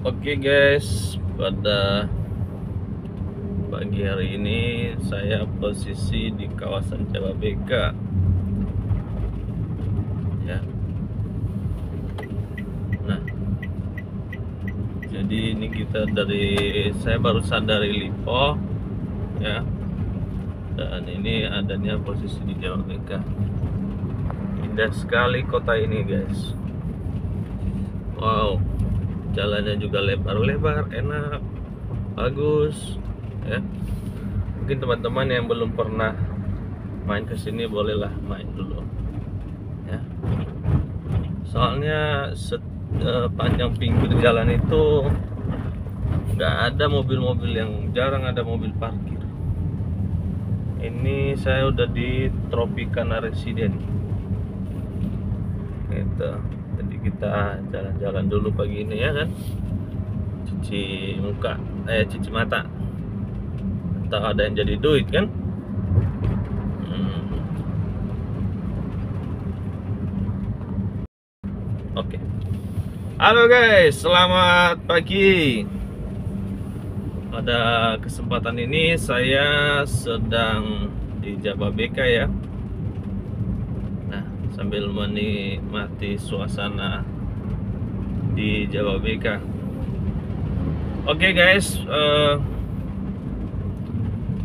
Oke guys, pada pagi hari ini saya posisi di kawasan Jababeka ya. Nah, jadi ini saya barusan dari Lipo ya, dan ini adanya posisi di Jababeka. Indah sekali kota ini guys. Wow, jalannya juga lebar-lebar, enak, bagus ya. Mungkin teman-teman yang belum pernah main ke sini bolehlah main dulu ya. Soalnya panjang pinggir jalan itu nggak ada mobil-mobil, yang jarang ada mobil parkir. Ini saya udah di Tropicana Resident gitu. Jadi kita jalan-jalan dulu pagi ini ya kan, cuci mata, atau ada yang jadi duit kan. Oke. Halo guys, selamat pagi. Pada kesempatan ini saya sedang di Jababeka ya. Nah, sambil menikmati suasana di Jababeka. Oke guys,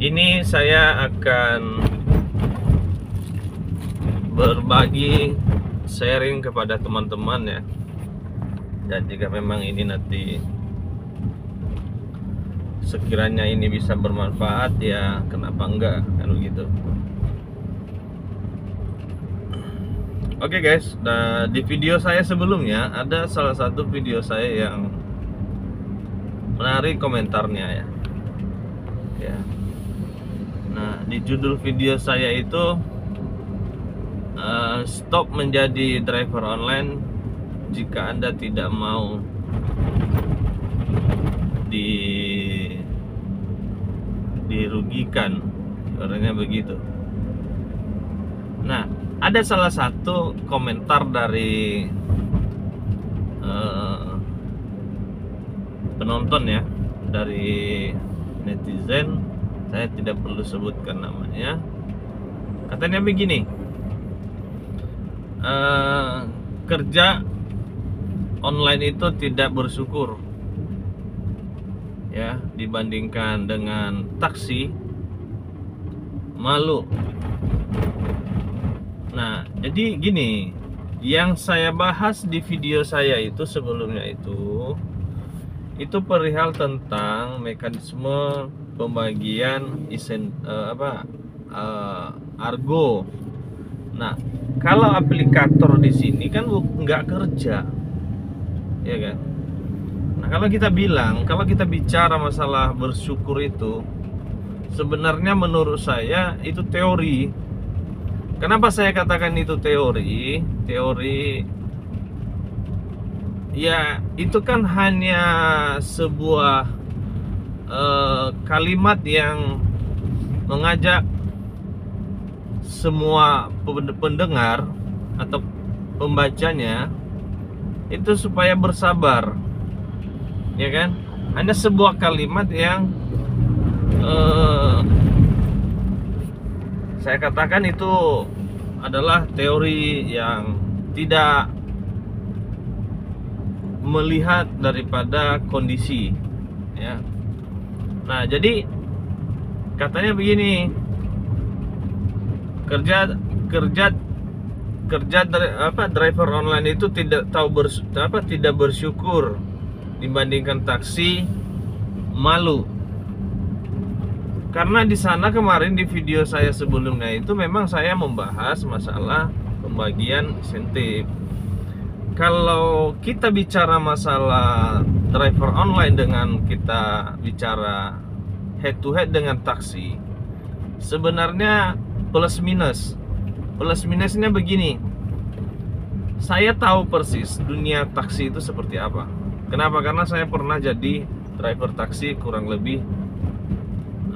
ini saya akan berbagi sharing kepada teman-teman ya. Dan jika memang ini nanti sekiranya ini bisa bermanfaat ya, kenapa enggak kan begitu. Oke guys, nah, di video saya sebelumnya ada salah satu video saya yang menarik komentarnya ya. Nah, di judul video saya itu stop menjadi driver online jika Anda tidak mau dirugikan, orangnya begitu. Nah, ada salah satu komentar dari penonton ya, dari netizen, saya tidak perlu sebutkan namanya. Katanya begini, kerja online itu tidak bersyukur ya, dibandingkan dengan taksi, malu. Nah, jadi gini, yang saya bahas di video saya itu sebelumnya itu perihal tentang mekanisme pembagian argo. Nah, kalau aplikator di sini kan nggak kerja, ya kan? Nah, kalau kita bicara masalah bersyukur itu, sebenarnya menurut saya itu teori. Kenapa saya katakan itu teori? Teori ya, itu kan hanya sebuah kalimat yang mengajak semua pendengar atau pembacanya itu supaya bersabar, ya kan? Hanya sebuah kalimat yang saya katakan itu adalah teori yang tidak melihat daripada kondisi ya. Nah, jadi katanya begini, driver online itu tidak bersyukur dibandingkan taksi, malu. Karena di sana kemarin di video saya sebelumnya itu memang saya membahas masalah pembagian insentif. Kalau kita bicara masalah driver online dengan kita bicara head to head dengan taksi, sebenarnya plus minusnya begini. Saya tahu persis dunia taksi itu seperti apa. Kenapa? Karena saya pernah jadi driver taksi kurang lebih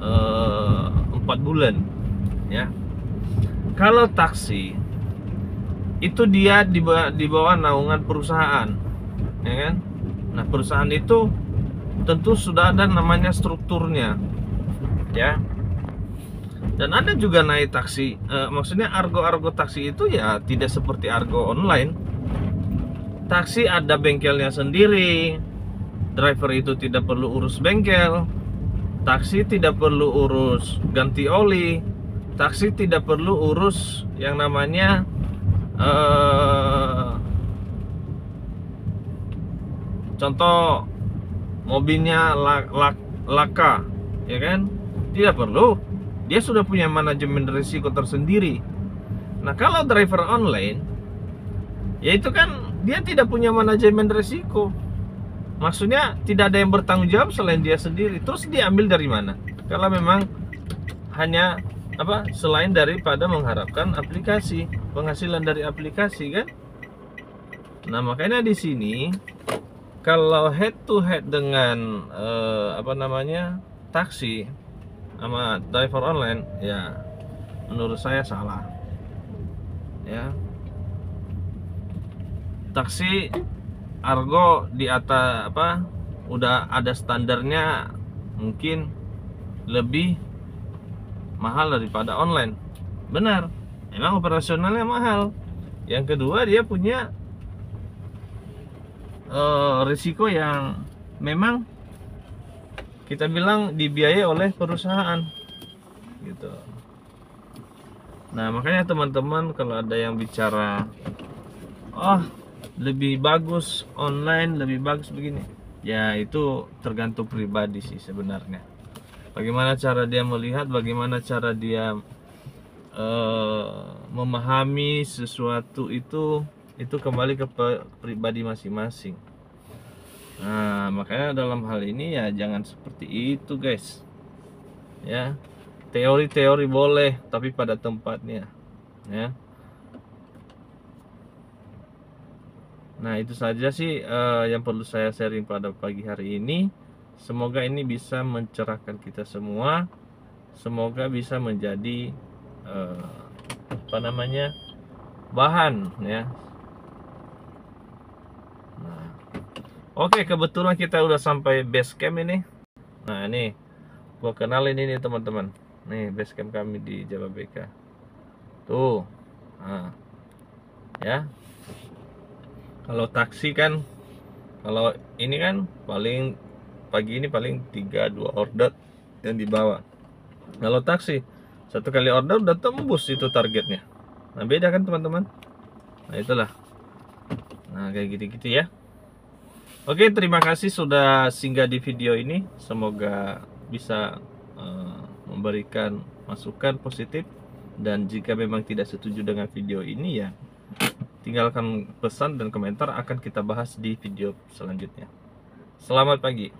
4 bulan ya. Kalau taksi itu dia di bawah naungan perusahaan, ya kan? Nah, perusahaan itu tentu sudah ada namanya strukturnya, ya. Dan ada juga naik taksi, maksudnya argo-argo taksi itu ya tidak seperti argo online. Taksi ada bengkelnya sendiri, driver itu tidak perlu urus bengkel, taksi tidak perlu urus ganti oli, taksi tidak perlu urus yang namanya contoh mobilnya laka, ya kan? Tidak perlu. Dia sudah punya manajemen risiko tersendiri. Nah, kalau driver online, ya itu kan dia tidak punya manajemen risiko. Maksudnya tidak ada yang bertanggung jawab selain dia sendiri. Terus dia ambil dari mana? Kalau memang hanya selain daripada mengharapkan aplikasi, penghasilan dari aplikasi kan? Nah, makanya di sini kalau head to head dengan taksi sama driver online, ya menurut saya salah, ya. Taksi argo di atas udah ada standarnya, mungkin lebih mahal daripada online. Benar, emang operasionalnya mahal. Yang kedua, dia punya risiko yang memang kita bilang dibiayai oleh perusahaan gitu. Nah, makanya teman-teman kalau ada yang bicara lebih bagus online, lebih bagus begini, ya itu tergantung pribadi sih sebenarnya. Bagaimana cara dia melihat, bagaimana cara dia memahami sesuatu itu kembali ke pribadi masing-masing. Nah, makanya dalam hal ini ya jangan seperti itu, guys. Ya, teori-teori boleh, tapi pada tempatnya, ya. Nah, itu saja sih yang perlu saya sharing pada pagi hari ini. Semoga ini bisa mencerahkan kita semua. Semoga bisa menjadi bahan, ya. Nah, oke, kebetulan kita udah sampai base camp ini. Nah, ini gua kenalin ini teman-teman. Nih base camp kami di Jababeka. Tuh. Nah, ya. Kalau taksi kan, kalau ini kan paling pagi ini paling 3-2 order yang dibawa. Kalau taksi 1 kali order udah tembus itu targetnya. Nah, beda kan teman-teman. Nah, itulah. Nah, kayak gitu-gitu ya. Oke, terima kasih sudah singgah di video ini. Semoga bisa memberikan masukan positif. Dan jika memang tidak setuju dengan video ini, ya tinggalkan pesan dan komentar, akan kita bahas di video selanjutnya. Selamat pagi.